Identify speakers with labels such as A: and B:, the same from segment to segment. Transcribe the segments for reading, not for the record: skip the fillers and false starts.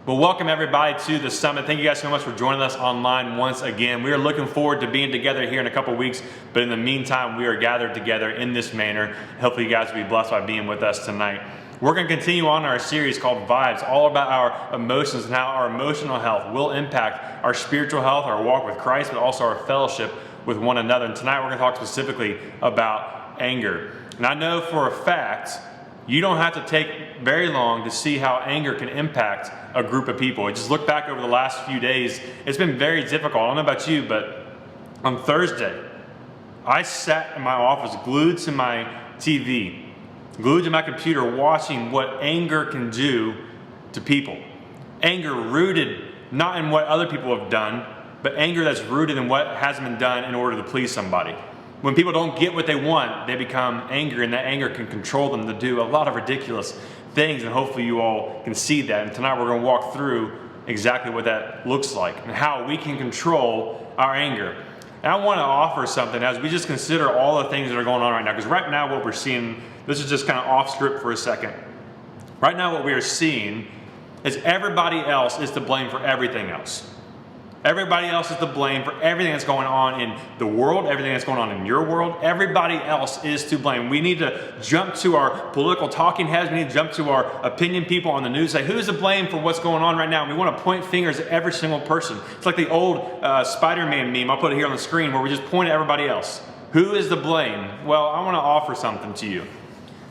A: Well, welcome everybody to the summit. Thank you guys so much for joining us online once again. We are looking forward to being together here in a couple weeks, but in the meantime, we are gathered together in this manner. Hopefully you guys will be blessed by being with us tonight. We're going to continue on our series called Vibes, all about our emotions and how our emotional health will impact our spiritual health, our walk with Christ, but also our fellowship with one another. And tonight we're going to talk specifically about anger. And I know for a fact, you don't have to take very long to see how anger can impact a group of people. I just look back over the last few days. It's been very difficult. I don't know about you, but on Thursday, I sat in my office glued to my TV, glued to my computer, watching what anger can do to people. Anger rooted not in what other people have done, but anger that's rooted in what hasn't been done in order to please somebody. When people don't get what they want, they become angry, and that anger can control them to do a lot of ridiculous things, and hopefully you all can see that. And tonight we're going to walk through exactly what that looks like and how we can control our anger. And I want to offer something as we just consider all the things that are going on right now, because right now what we're seeing, this is just kind of off script for a second. Right now what we are seeing is everybody else is to blame for everything else. Everybody else is to blame for everything that's going on in the world, everything that's going on in your world. Everybody else is to blame. We need to jump to our political talking heads. We need to jump to our opinion people on the news, say, who's to blame for what's going on right now? And we want to point fingers at every single person. It's like the old Spider-Man meme. I'll put it here on the screen where we just point at everybody else. Who is to blame? Well, I want to offer something to you.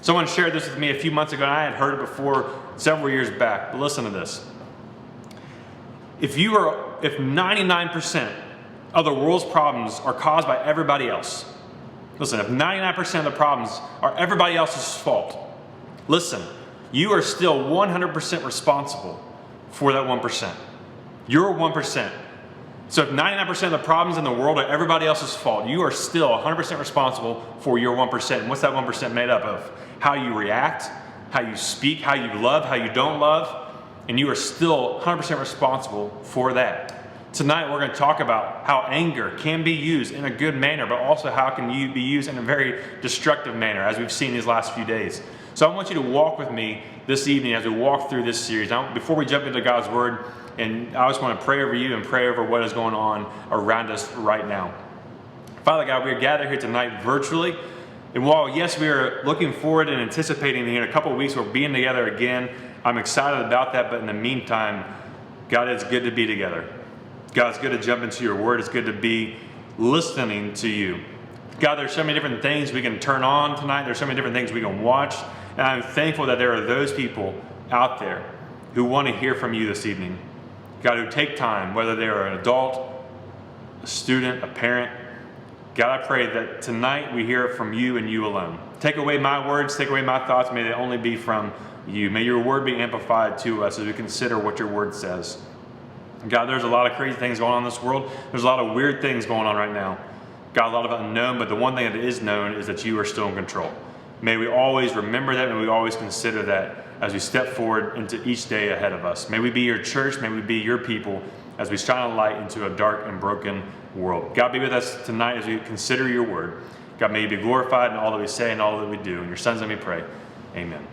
A: Someone shared this with me a few months ago, and I had heard it before several years back. But listen to this. If 99% of the world's problems are caused by everybody else, listen, if 99% of the problems are everybody else's fault, listen, you are still 100% responsible for that 1%. You're 1%. So if 99% of the problems in the world are everybody else's fault, you are still 100% responsible for your 1%. And what's that 1% made up of? How you react, how you speak, how you love, how you don't love. And you are still 100% responsible for that. Tonight we're going to talk about how anger can be used in a good manner, but also how can you be used in a very destructive manner, as we've seen these last few days. So I want you to walk with me this evening as we walk through this series. Now, before we jump into God's Word, and I just want to pray over you and pray over what is going on around us right now. Father God, we are gathered here tonight virtually. And while, yes, we are looking forward and anticipating in a couple of weeks we're being together again, I'm excited about that, but in the meantime, God, it's good to be together. God, it's good to jump into your word. It's good to be listening to you. God, there's so many different things we can turn on tonight. There's so many different things we can watch. And I'm thankful that there are those people out there who want to hear from you this evening. God, who take time, whether they're an adult, a student, a parent. God, I pray that tonight we hear it from you and you alone. Take away my words, take away my thoughts. May they only be from you. May your word be amplified to us as we consider what your word says. God, there's a lot of crazy things going on in this world. There's a lot of weird things going on right now. God, a lot of unknown, but the one thing that is known is that you are still in control. May we always remember that, and we always consider that as we step forward into each day ahead of us. May we be your church, may we be your people as we shine a light into a dark and broken world. God, be with us tonight as we consider your word. God, may you be glorified in all that we say and all that we do. In your son's name we pray. Amen.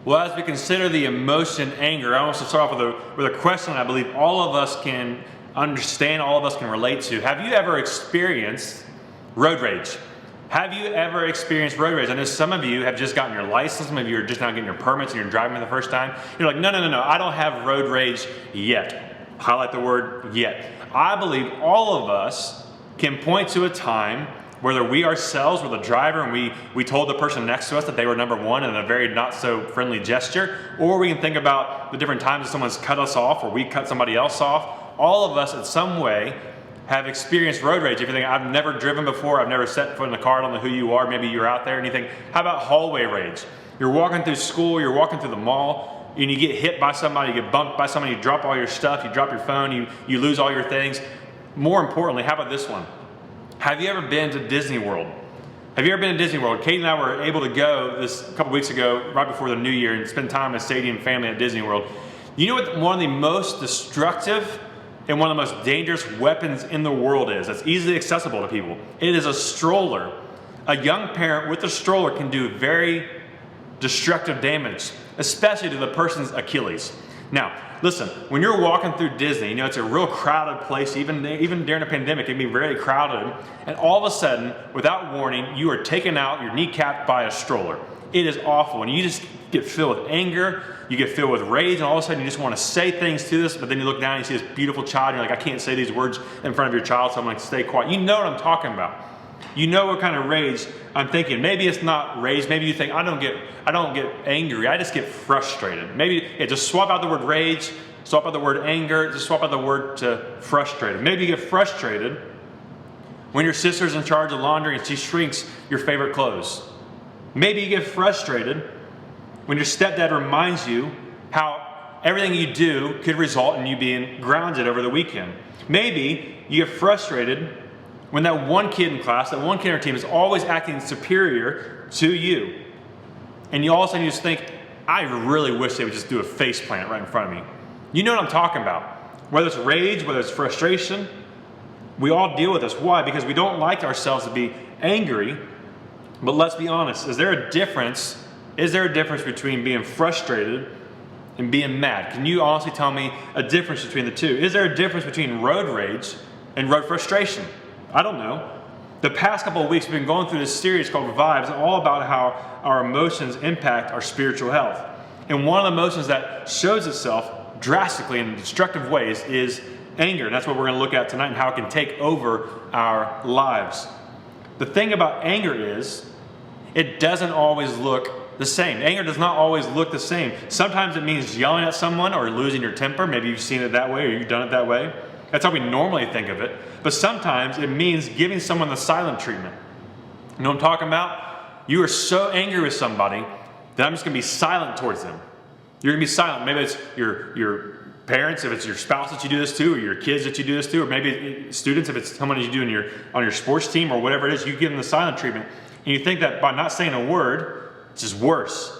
A: Well, as we consider the emotion anger, I want to start off with a question I believe all of us can understand, all of us can relate to. Have you ever experienced road rage? Have you ever experienced road rage? I know some of you have just gotten your license, some of you are just now getting your permits and you're driving for the first time. You're like, no, I don't have road rage yet. Highlight the word yet. I believe all of us can point to a time, whether we ourselves were the driver and we told the person next to us that they were number one in a very not so friendly gesture, or we can think about the different times that someone's cut us off or we cut somebody else off. All of us in some way have experienced road rage. If you think, I've never driven before, I've never set foot in a car, I don't know who you are, maybe you're out there and you think, how about hallway rage? You're walking through school, you're walking through the mall, and you get hit by somebody, you get bumped by somebody, you drop all your stuff, you drop your phone, you lose all your things. More importantly, how about this one? Have you ever been to Disney World? Have you ever been to Disney World? Kate and I were able to go this a couple weeks ago, right before the new year, and spend time as Sadie and family at Disney World. You know what one of the most destructive and one of the most dangerous weapons in the world is? That's easily accessible to people. It is a stroller. A young parent with a stroller can do very destructive damage, especially to the person's Achilles. Now, listen, when you're walking through Disney, you know, it's a real crowded place, even during a pandemic, it can be very crowded, and all of a sudden, without warning, you are taken out, you're kneecapped by a stroller. It is awful, and you just get filled with anger, you get filled with rage, and all of a sudden you just want to say things to this, but then you look down and you see this beautiful child, and you're like, I can't say these words in front of your child, so I'm going to stay quiet. You know what I'm talking about. You know what kind of rage I'm thinking. Maybe it's not rage. Maybe you think, I don't get angry. I just get frustrated. Maybe just swap out the word rage, swap out the word anger, just swap out the word to frustrated. Maybe you get frustrated when your sister's in charge of laundry and she shrinks your favorite clothes. Maybe you get frustrated when your stepdad reminds you how everything you do could result in you being grounded over the weekend. Maybe you get frustrated when that one kid in class, that one kid on your team is always acting superior to you. And you all of a sudden you just think, I really wish they would just do a face plant right in front of me. You know what I'm talking about. Whether it's rage, whether it's frustration, we all deal with this. Why? Because we don't like ourselves to be angry. But let's be honest, is there a difference between being frustrated and being mad? Can you honestly tell me a difference between the two? Is there a difference between road rage and road frustration? I don't know. The past couple of weeks we've been going through this series called Vibes, all about how our emotions impact our spiritual health. And one of the emotions that shows itself drastically in destructive ways is anger. And that's what we're going to look at tonight and how it can take over our lives. The thing about anger is it doesn't always look the same. Anger does not always look the same. Sometimes it means yelling at someone or losing your temper. Maybe you've seen it that way or you've done it that way. That's how we normally think of it. But sometimes it means giving someone the silent treatment. You know what I'm talking about? You are so angry with somebody that I'm just going to be silent towards them. You're going to be silent. Maybe it's your parents, if it's your spouse that you do this to, or your kids that you do this to, or maybe students, if it's someone you do on your sports team or whatever it is, you give them the silent treatment. And you think that by not saying a word, it's just worse.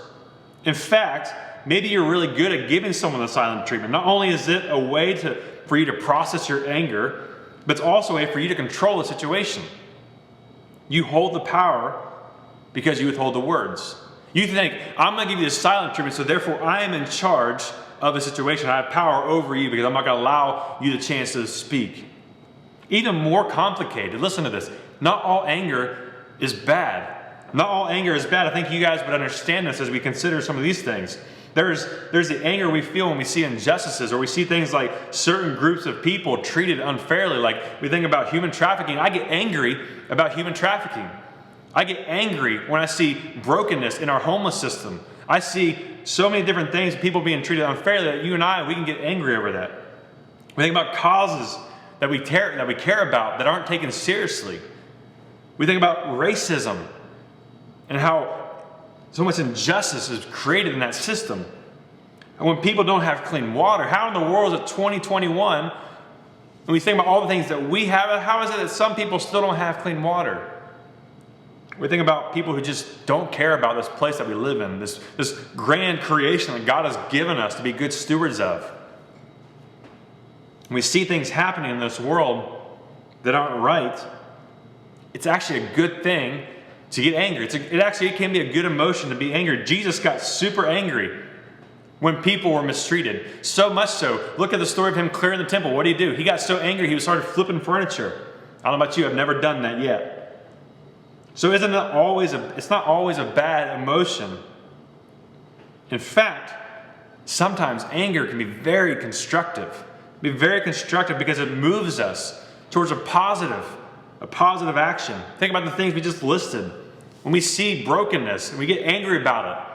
A: In fact, maybe you're really good at giving someone the silent treatment. Not only is it a way for you to process your anger, but it's also a way for you to control the situation. You hold the power because you withhold the words. You think, I'm going to give you the silent treatment, so therefore I am in charge of the situation. I have power over you because I'm not going to allow you the chance to speak. Even more complicated, listen to this. Not all anger is bad. Not all anger is bad. I think you guys would understand this as we consider some of these things. There's the anger we feel when we see injustices or we see things like certain groups of people treated unfairly. Like we think about human trafficking. I get angry about human trafficking. I get angry when I see brokenness in our homeless system. I see so many different things, people being treated unfairly that you and we can get angry over that. We think about causes that we care about that aren't taken seriously. We think about racism and how so much injustice is created in that system. And when people don't have clean water, how in the world is it 2021? And we think about all the things that we have, how is it that some people still don't have clean water? We think about people who just don't care about this place that we live in, this grand creation that God has given us to be good stewards of. When we see things happening in this world that aren't right, it's actually a good thing to get angry. It can be a good emotion to be angry. Jesus got super angry when people were mistreated. So much so, look at the story of him clearing the temple. What did he do? He got so angry he started flipping furniture. I don't know about you, I've never done that yet. So it's not always a bad emotion. In fact, sometimes anger can be very constructive. Be very constructive because it moves us towards a positive action. Think about the things we just listed. When we see brokenness and we get angry about it,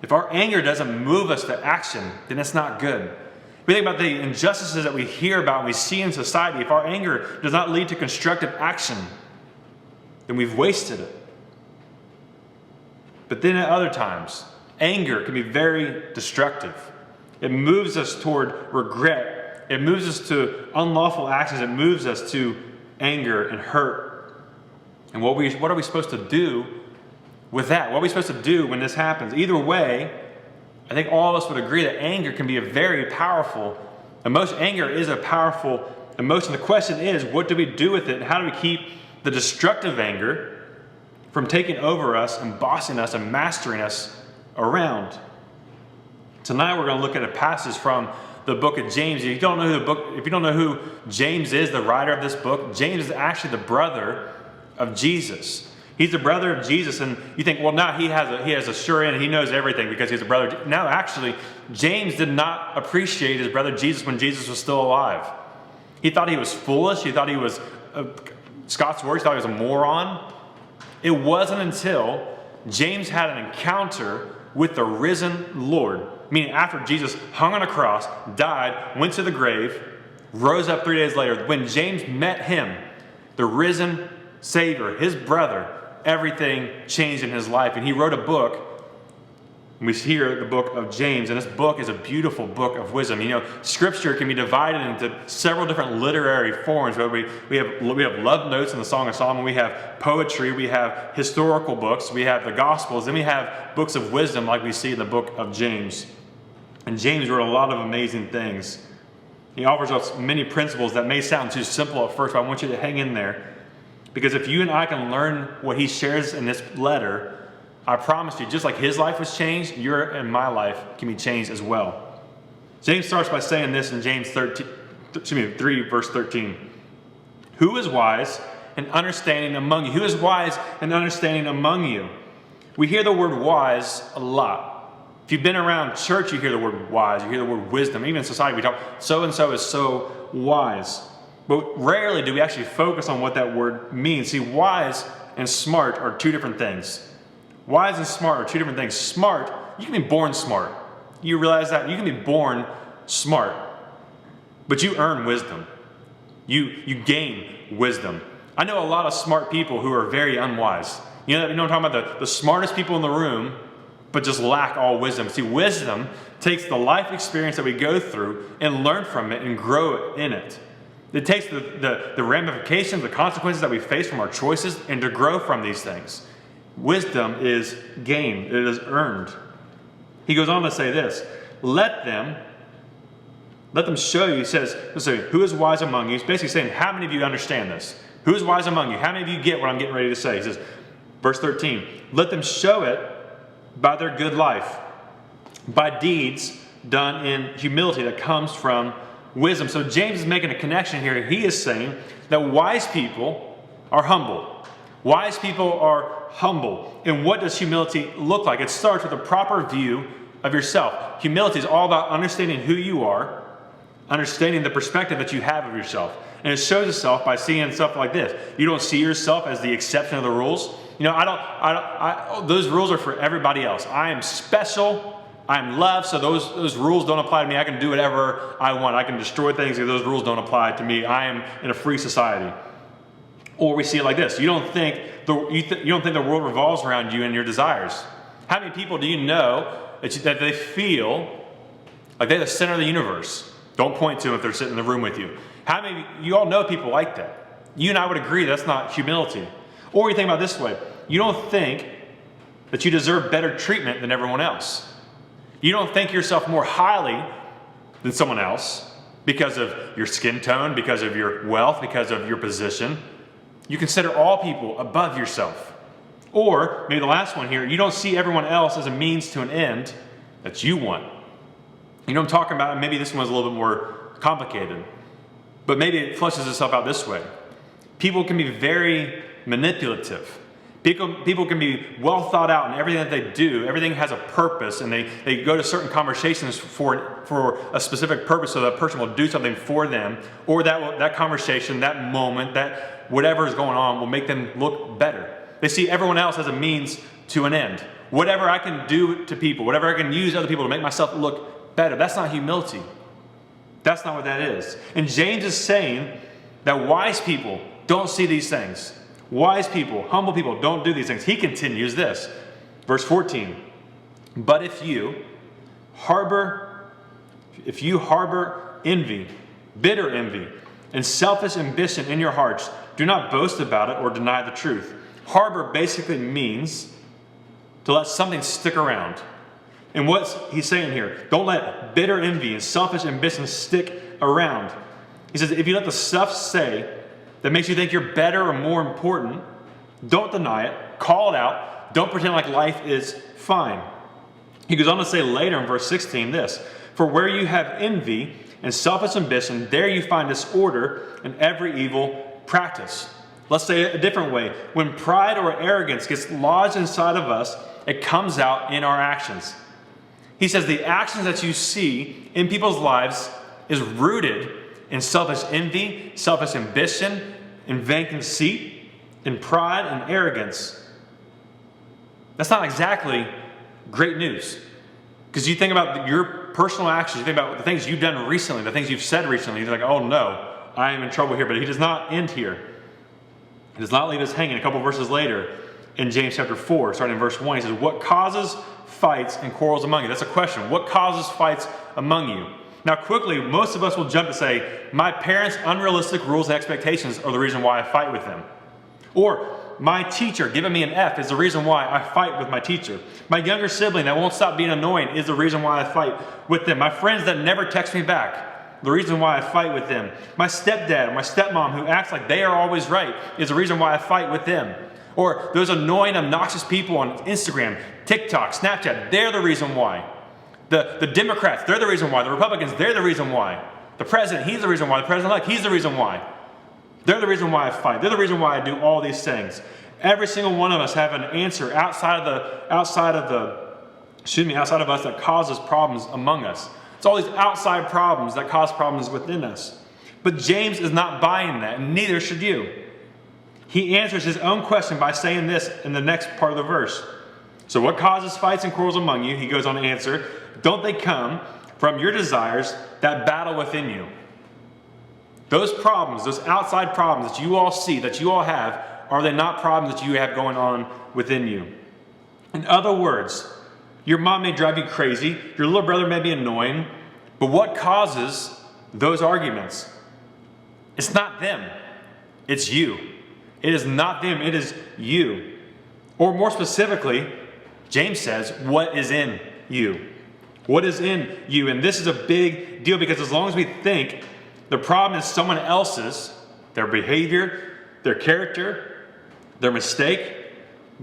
A: if our anger doesn't move us to action, then it's not good. We think about the injustices that we hear about and we see in society. If our anger does not lead to constructive action, then we've wasted it. But then at other times, anger can be very destructive. It moves us toward regret. It moves us to unlawful actions. It moves us to anger and hurt. And what are we supposed to do with that? What are we supposed to do when this happens? Either way, I think all of us would agree that anger can be a very powerful emotion. Anger is a powerful emotion. The question is, what do we do with it? And how do we keep the destructive anger from taking over us and bossing us and mastering us around? Tonight we're going to look at a passage from the book of James. If you don't know who James is, the writer of this book, James is actually the brother of Jesus. He's the brother of Jesus, and you think, well, now he has a sure in, he knows everything because he's a brother. No, actually, James did not appreciate his brother Jesus when Jesus was still alive. He thought he was foolish. He thought he was, Scott's words, he thought he was a moron. It wasn't until James had an encounter with the risen Lord, meaning after Jesus hung on a cross, died, went to the grave, rose up 3 days later. When James met him, the risen Savior, his brother, everything changed in his life. And he wrote a book. We hear the book of James, and this book is a beautiful book of wisdom. You know, Scripture can be divided into several different literary forms. We have love notes in the Song of Solomon. We have poetry. We have historical books. We have the Gospels. Then we have books of wisdom like we see in the book of James. And James wrote a lot of amazing things. He offers us many principles that may sound too simple at first, but I want you to hang in there. Because if you and I can learn what he shares in this letter, I promise you, just like his life was changed, your and my life can be changed as well. James starts by saying this in James 3, verse 13. Who is wise and understanding among you? Who is wise and understanding among you? We hear the word wise a lot. If you've been around church, you hear the word wise, you hear the word wisdom. Even in society, we talk, so-and-so is so wise. But rarely do we actually focus on what that word means. See, wise and smart are two different things. Wise and smart are two different things. Smart, you can be born smart. You realize that? You can be born smart. But you earn wisdom. You gain wisdom. I know a lot of smart people who are very unwise. You know what I'm talking about? The smartest people in the room, but just lack all wisdom. See, wisdom takes the life experience that we go through and learn from it and grow in it. It takes the ramifications, the consequences that we face from our choices, and to grow from these things. Wisdom is gained. It is earned. He goes on to say this. Let them show you. He says, who is wise among you? He's basically saying, how many of you understand this? Who is wise among you? How many of you get what I'm getting ready to say? He says, verse 13, let them show it by their good life, by deeds done in humility that comes from wisdom. So James is making a connection here. He is saying that wise people are humble. Wise people are humble. And what does humility look like? It starts with a proper view of yourself. Humility is all about understanding who you are, understanding the perspective that you have of yourself. And it shows itself by seeing stuff like this. You don't see yourself as the exception of the rules. You know, those rules are for everybody else. I am special. I'm loved, so those rules don't apply to me. I can do whatever I want. I can destroy things if those rules don't apply to me. I am in a free society. Or we see it like this. You don't think the world revolves around you and your desires. How many people do you know that they feel like they're the center of the universe? Don't point to them if they're sitting in the room with you. How many, you all know people like that. You and I would agree that's not humility. Or you think about it this way. You don't think that you deserve better treatment than everyone else. You don't think yourself more highly than someone else because of your skin tone, because of your wealth, because of your position. You consider all people above yourself. Or, maybe the last one here, you don't see everyone else as a means to an end that you want. You know what I'm talking about? Maybe this one's a little bit more complicated. But maybe it fleshes itself out this way. People can be very manipulative. People can be well thought out in everything that they do. Everything has a purpose, and they go to certain conversations for a specific purpose, so that person will do something for them, or that conversation, that moment, that whatever is going on will make them look better. They see everyone else as a means to an end. Whatever I can do to people, whatever I can use other people to make myself look better, that's not humility. That's not what that is. And James is saying that wise people don't see these things. Wise people, humble people don't do these things. He continues this. Verse 14. But if you harbor envy, bitter envy, and selfish ambition in your hearts, do not boast about it or deny the truth. Harbor basically means to let something stick around. And what he's saying here, don't let bitter envy and selfish ambition stick around. He says, if you let the stuff say that makes you think you're better or more important, don't deny it, call it out, don't pretend like life is fine. He goes on to say later in verse 16 this, for where you have envy and selfish ambition, there you find disorder and every evil practice. Let's say it a different way. When pride or arrogance gets lodged inside of us, it comes out in our actions. He says the actions that you see in people's lives is rooted in selfish envy, selfish ambition, in vain conceit, in pride and arrogance. That's not exactly great news. Because you think about your personal actions, you think about the things you've done recently, the things you've said recently, you're like, oh no, I am in trouble here. But he does not end here. He does not leave us hanging. A couple verses later in James chapter 4, starting in verse 1, he says, what causes fights and quarrels among you? That's a question. What causes fights among you? Now quickly, most of us will jump to say, my parents' unrealistic rules and expectations are the reason why I fight with them. Or, my teacher giving me an F is the reason why I fight with my teacher. My younger sibling that won't stop being annoying is the reason why I fight with them. My friends that never text me back, the reason why I fight with them. My stepdad, my stepmom who acts like they are always right is the reason why I fight with them. Or those annoying, obnoxious people on Instagram, TikTok, Snapchat, they're the reason why. The Democrats, they're the reason why. The Republicans, they're the reason why. The president, he's the reason why. The president-elect, he's the reason why. They're the reason why I fight. They're the reason why I do all these things. Every single one of us have an answer outside of us that causes problems among us. It's all these outside problems that cause problems within us. But James is not buying that, and neither should you. He answers his own question by saying this in the next part of the verse. So what causes fights and quarrels among you? He goes on to answer, don't they come from your desires that battle within you? Those problems, those outside problems that you all see, that you all have, are they not problems that you have going on within you? In other words, your mom may drive you crazy, your little brother may be annoying, but what causes those arguments? It's not them, it's you. It is not them, it is you. Or more specifically, James says, what is in you? What is in you? And this is a big deal because as long as we think the problem is someone else's, their behavior, their character, their mistake,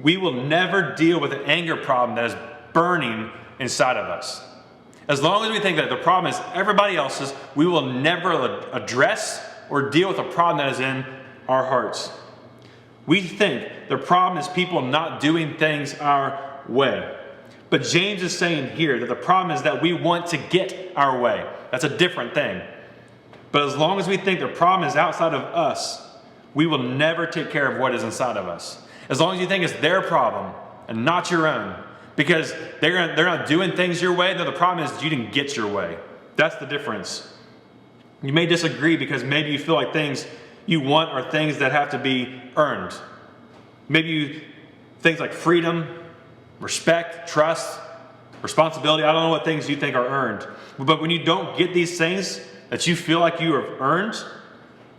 A: we will never deal with an anger problem that is burning inside of us. As long as we think that the problem is everybody else's, we will never address or deal with a problem that is in our hearts. We think the problem is people not doing things our way. But James is saying here that the problem is that we want to get our way. That's a different thing. But as long as we think the problem is outside of us, we will never take care of what is inside of us. As long as you think it's their problem and not your own, because they're not doing things your way, then the problem is you didn't get your way. That's the difference. You may disagree because maybe you feel like things you want are things that have to be earned. Maybe things like freedom, respect, trust, responsibility. I don't know what things you think are earned. But when you don't get these things that you feel like you have earned,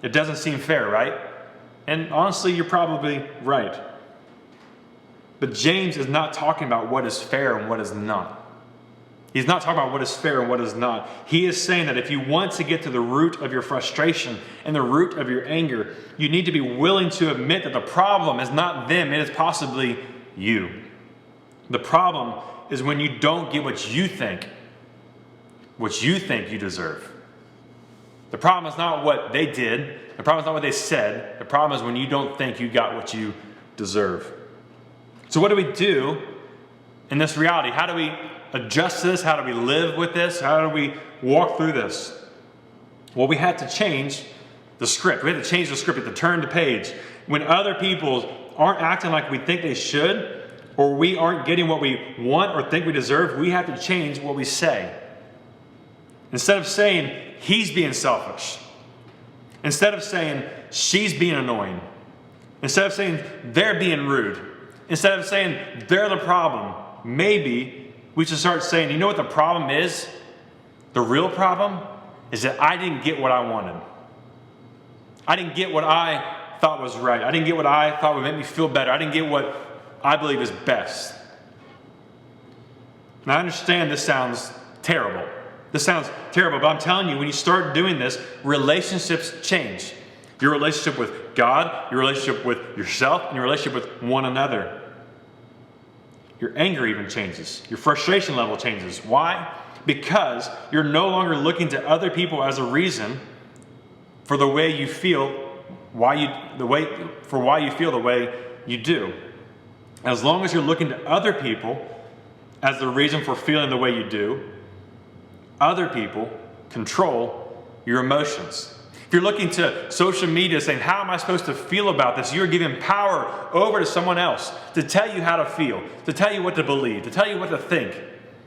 A: it doesn't seem fair, right? And honestly, you're probably right. But James is not talking about what is fair and what is not. He's not talking about what is fair and what is not. He is saying that if you want to get to the root of your frustration and the root of your anger, you need to be willing to admit that the problem is not them, it is possibly you. The problem is when you don't get what you think you deserve. The problem is not what they did. The problem is not what they said. The problem is when you don't think you got what you deserve. So what do we do in this reality? How do we adjust to this? How do we live with this? How do we walk through this? Well, we had to change the script. We had to change the script. We had to turn the page. When other people aren't acting like we think they should, or we aren't getting what we want or think we deserve, we have to change what we say. Instead of saying, he's being selfish. Instead of saying, she's being annoying. Instead of saying, they're being rude. Instead of saying, they're the problem. Maybe we should start saying, you know what the problem is? The real problem is that I didn't get what I wanted. I didn't get what I thought was right. I didn't get what I thought would make me feel better. I didn't get what I believe is best. And I understand this sounds terrible. This sounds terrible, but I'm telling you, when you start doing this, relationships change. Your relationship with God, your relationship with yourself, and your relationship with one another. Your anger even changes. Your frustration level changes. Why? Because you're no longer looking to other people as a reason for the way you feel, why you feel the way you do. As long as you're looking to other people as the reason for feeling the way you do, other people control your emotions. If you're looking to social media saying, how am I supposed to feel about this? You're giving power over to someone else to tell you how to feel, to tell you what to believe, to tell you what to think.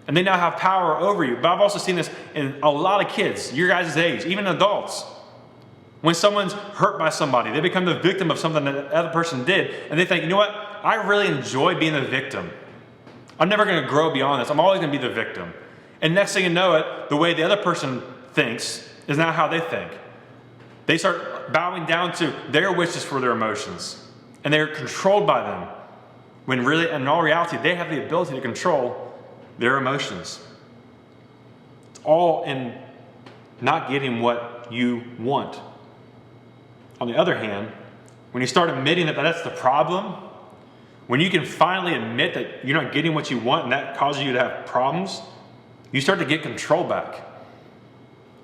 A: And they now have power over you. But I've also seen this in a lot of kids, your guys' age, even adults. When someone's hurt by somebody, they become the victim of something that the other person did, and they think, you know what? I really enjoy being the victim. I'm never going to grow beyond this. I'm always going to be the victim. And next thing you know it, the way the other person thinks is not how they think. They start bowing down to their wishes for their emotions, and they're controlled by them. When really, in all reality, they have the ability to control their emotions. It's all in not getting what you want. On the other hand, when you start admitting that that's the problem, when you can finally admit that you're not getting what you want and that causes you to have problems, you start to get control back.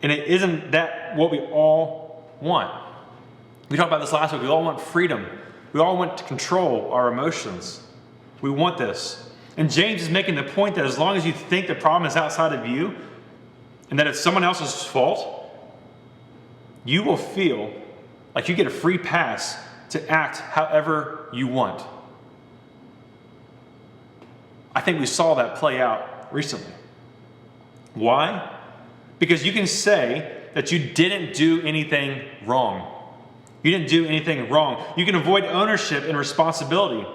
A: And isn't that what we all want? We talked about this last week. We all want freedom. We all want to control our emotions. We want this. And James is making the point that as long as you think the problem is outside of you and that it's someone else's fault, you will feel like you get a free pass to act however you want. I think we saw that play out recently. Why? Because you can say that you didn't do anything wrong. You didn't do anything wrong. You can avoid ownership and responsibility.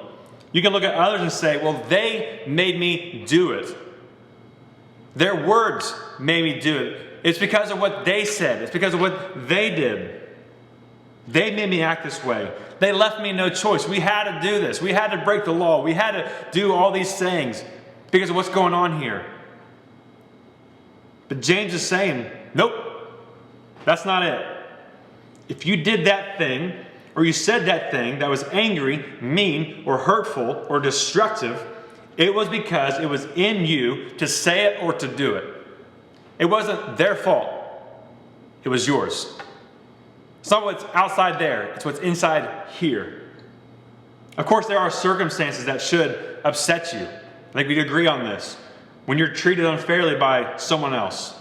A: You can look at others and say, well, they made me do it. Their words made me do it. It's because of what they said. It's because of what they did. They made me act this way. They left me no choice. We had to do this. We had to break the law. We had to do all these things because of what's going on here. But James is saying, nope, that's not it. If you did that thing, or you said that thing that was angry, mean, or hurtful, or destructive, it was because it was in you to say it or to do it. It wasn't their fault. It was yours. It's not what's outside there. It's what's inside here. Of course, there are circumstances that should upset you. I think we'd agree on this. When you're treated unfairly by someone else.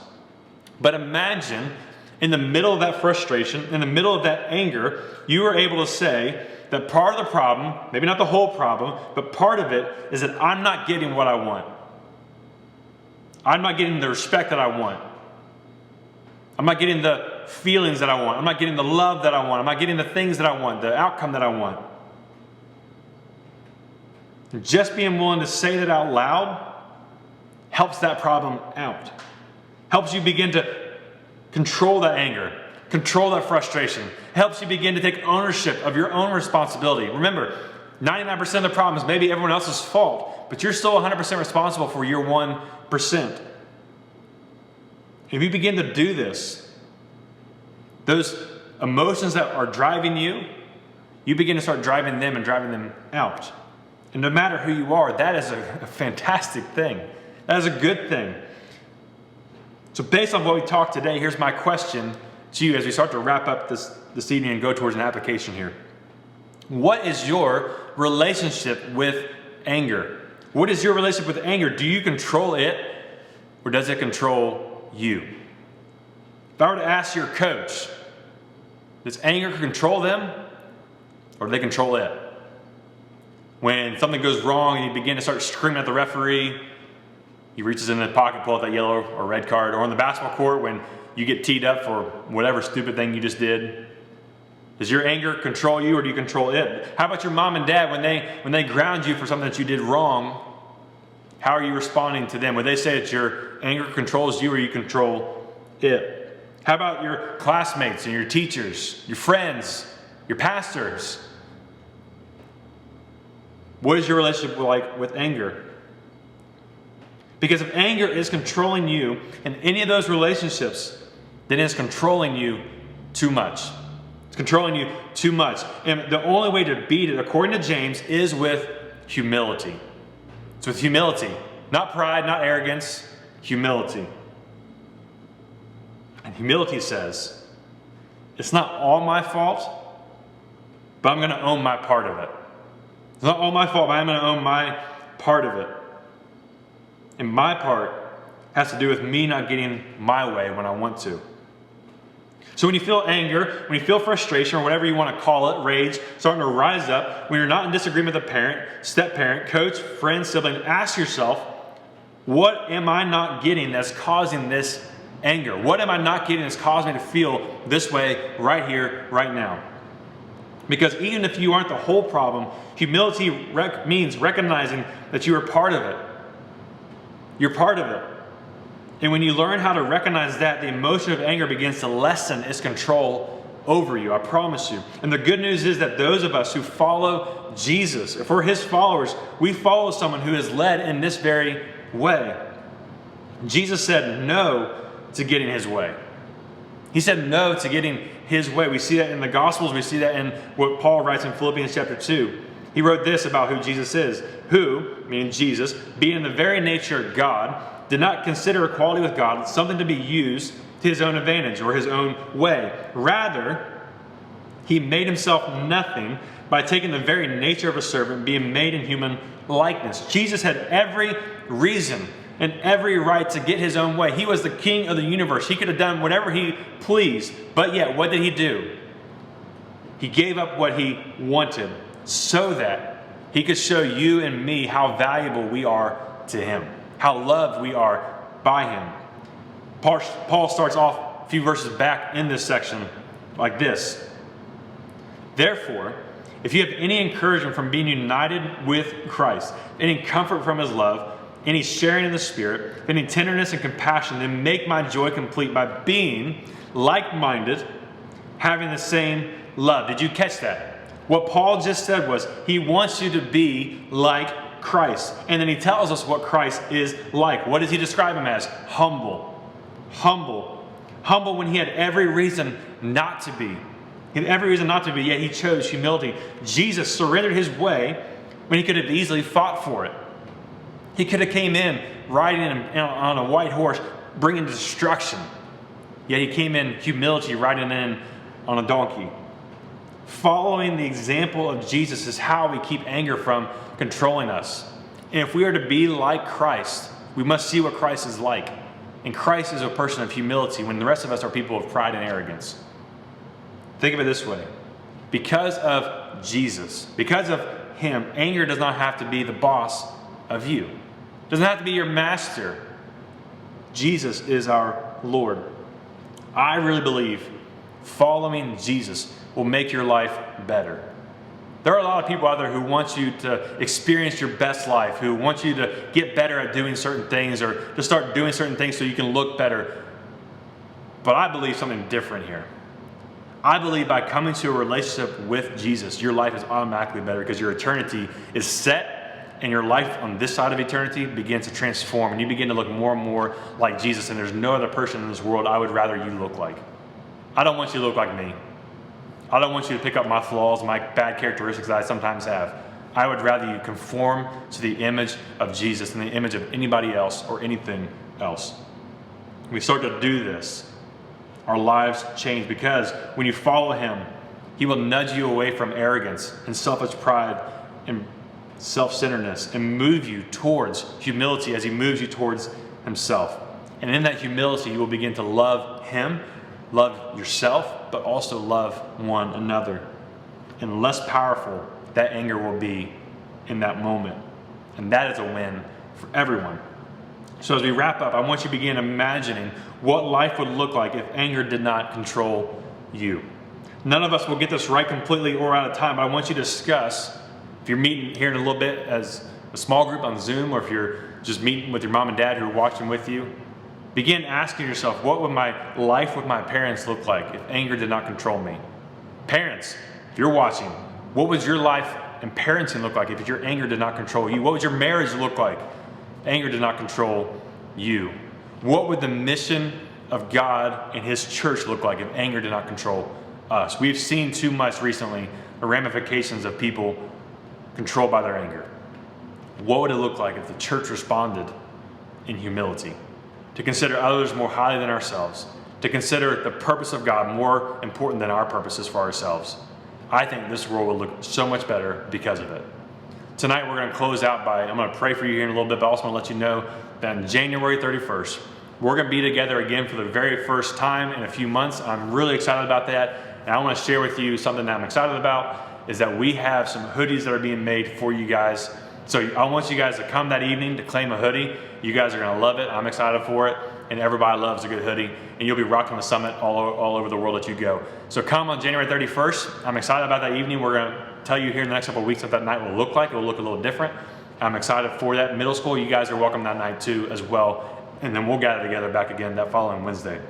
A: But imagine in the middle of that frustration, in the middle of that anger, you are able to say that part of the problem, maybe not the whole problem, but part of it is that I'm not getting what I want. I'm not getting the respect that I want. I'm not getting the feelings that I want. I'm not getting the love that I want. I'm not getting the things that I want, the outcome that I want. And just being willing to say that out loud helps that problem out. Helps you begin to control that anger, control that frustration. Helps you begin to take ownership of your own responsibility. Remember, 99% of the problem is maybe everyone else's fault, but you're still 100% responsible for your 1%. If you begin to do this, those emotions that are driving you, you begin to start driving them and driving them out. And no matter who you are, that is a fantastic thing. That is a good thing. So based on what we talked today, here's my question to you as we start to wrap up this evening and go towards an application here. What is your relationship with anger? What is your relationship with anger? Do you control it, or does it control you? If I were to ask your coach, does anger control them, or do they control it? When something goes wrong and you begin to start screaming at the referee, he reaches in the pocket, pull out that yellow or red card. Or on the basketball court when you get teed up for whatever stupid thing you just did. Does your anger control you, or do you control it? How about your mom and dad when they ground you for something that you did wrong? How are you responding to them? Would they say that your anger controls you, or you control it? How about your classmates and your teachers, your friends, your pastors? What is your relationship like with anger? Because if anger is controlling you in any of those relationships, then it's controlling you too much. It's controlling you too much. And the only way to beat it, according to James, is with humility. It's with humility. Not pride, not arrogance, humility. And humility says, it's not all my fault, but I'm going to own my part of it. It's not all my fault, but I'm going to own my part of it. And my part has to do with me not getting my way when I want to. So when you feel anger, when you feel frustration, or whatever you want to call it, rage, starting to rise up, when you're not in disagreement with a parent, step-parent, coach, friend, sibling, ask yourself, what am I not getting that's causing this anger? What am I not getting that's causing me to feel this way right here, right now? Because even if you aren't the whole problem, humility means recognizing that you are part of it. You're part of it. And when you learn how to recognize that, the emotion of anger begins to lessen its control over you, I promise you. And the good news is that those of us who follow Jesus, if we're his followers, we follow someone who is led in this very way. Jesus said no to getting his way. He said no to getting his way. We see that in the Gospels. We see that in what Paul writes in Philippians chapter 2. He wrote this about who Jesus is. Who, meaning Jesus, being in the very nature of God, did not consider equality with God something to be used to his own advantage or his own way. Rather, he made himself nothing by taking the very nature of a servant, being made in human likeness. Jesus had every reason and every right to get his own way. He was the king of the universe. He could have done whatever he pleased. But yet, what did he do? He gave up what he wanted so that he could show you and me how valuable we are to him, how loved we are by him. Paul starts off a few verses back in this section like this. Therefore, if you have any encouragement from being united with Christ, any comfort from his love, any sharing in the Spirit, any tenderness and compassion, then make my joy complete by being like-minded, having the same love. Did you catch that? What Paul just said was he wants you to be like Christ. And then he tells us what Christ is like. What does he describe him as? Humble. Humble. Humble when he had every reason not to be. He had every reason not to be, yet he chose humility. Jesus surrendered his way when he could have easily fought for it. He could have came in riding on a white horse, bringing destruction. Yet he came in humility, riding in on a donkey. Following the example of Jesus is how we keep anger from controlling us. And if we are to be like Christ, we must see what Christ is like. And Christ is a person of humility when the rest of us are people of pride and arrogance. Think of it this way. Because of Jesus, because of him, anger does not have to be the boss of you. It doesn't have to be your master. Jesus is our Lord. I really believe following Jesus will make your life better. There are a lot of people out there who want you to experience your best life, who want you to get better at doing certain things or to start doing certain things so you can look better. But I believe something different here. I believe by coming to a relationship with Jesus, your life is automatically better because your eternity is set and your life on this side of eternity begins to transform and you begin to look more and more like Jesus, and there's no other person in this world I would rather you look like. I don't want you to look like me. I don't want you to pick up my flaws, my bad characteristics that I sometimes have. I would rather you conform to the image of Jesus than the image of anybody else or anything else. When we start to do this, our lives change, because when you follow him, he will nudge you away from arrogance and selfish pride and self-centeredness and move you towards humility as he moves you towards himself. And in that humility, you will begin to love him, love yourself, but also love one another. And less powerful that anger will be in that moment. And that is a win for everyone. So as we wrap up, I want you to begin imagining what life would look like if anger did not control you. None of us will get this right completely or out of time, but I want you to discuss, if you're meeting here in a little bit as a small group on Zoom, or if you're just meeting with your mom and dad who are watching with you, begin asking yourself, what would my life with my parents look like if anger did not control me? Parents, if you're watching, what would your life and parenting look like if your anger did not control you? What would your marriage look like if anger did not control you? What would the mission of God and his church look like if anger did not control us? We've seen too much recently the ramifications of people controlled by their anger. What would it look like if the church responded in humility? To consider others more highly than ourselves, to consider the purpose of God more important than our purposes for ourselves. I think this world will look so much better because of it. Tonight we're going to close out by, I'm going to pray for you here in a little bit, but I also want to let you know that on January 31st, we're going to be together again for the very first time in a few months. I'm really excited about that. And I want to share with you something that I'm excited about, is that we have some hoodies that are being made for you guys. So I want you guys to come that evening to claim a hoodie. You guys are going to love it. I'm excited for it. And everybody loves a good hoodie. And you'll be rocking the summit all over the world that you go. So come on January 31st. I'm excited about that evening. We're going to tell you here in the next couple of weeks what that night will look like. It will look a little different. I'm excited for that. Middle school, you guys are welcome that night too as well. And then we'll gather together back again that following Wednesday.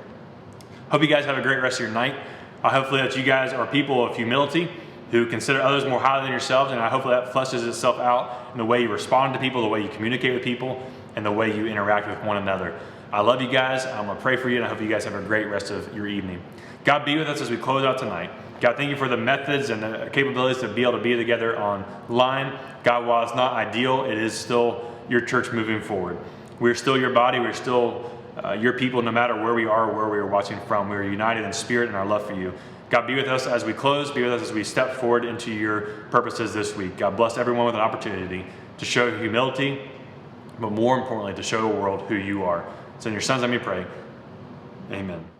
A: Hope you guys have a great rest of your night. Hopefully that you guys are people of humility who consider others more highly than yourselves, and I hopefully that fleshes itself out in the way you respond to people, the way you communicate with people, and the way you interact with one another. I love you guys. I'm going to pray for you, and I hope you guys have a great rest of your evening. God be with us as we close out tonight. God, thank you for the methods and the capabilities to be able to be together online. God, while it's not ideal, it is still your church moving forward. We're still your body. We're still your people, no matter where we are or where we are watching from. We are united in spirit and our love for you. God, be with us as we close. Be with us as we step forward into your purposes this week. God, bless everyone with an opportunity to show humility, but more importantly, to show the world who you are. It's in your son's name we pray. Amen.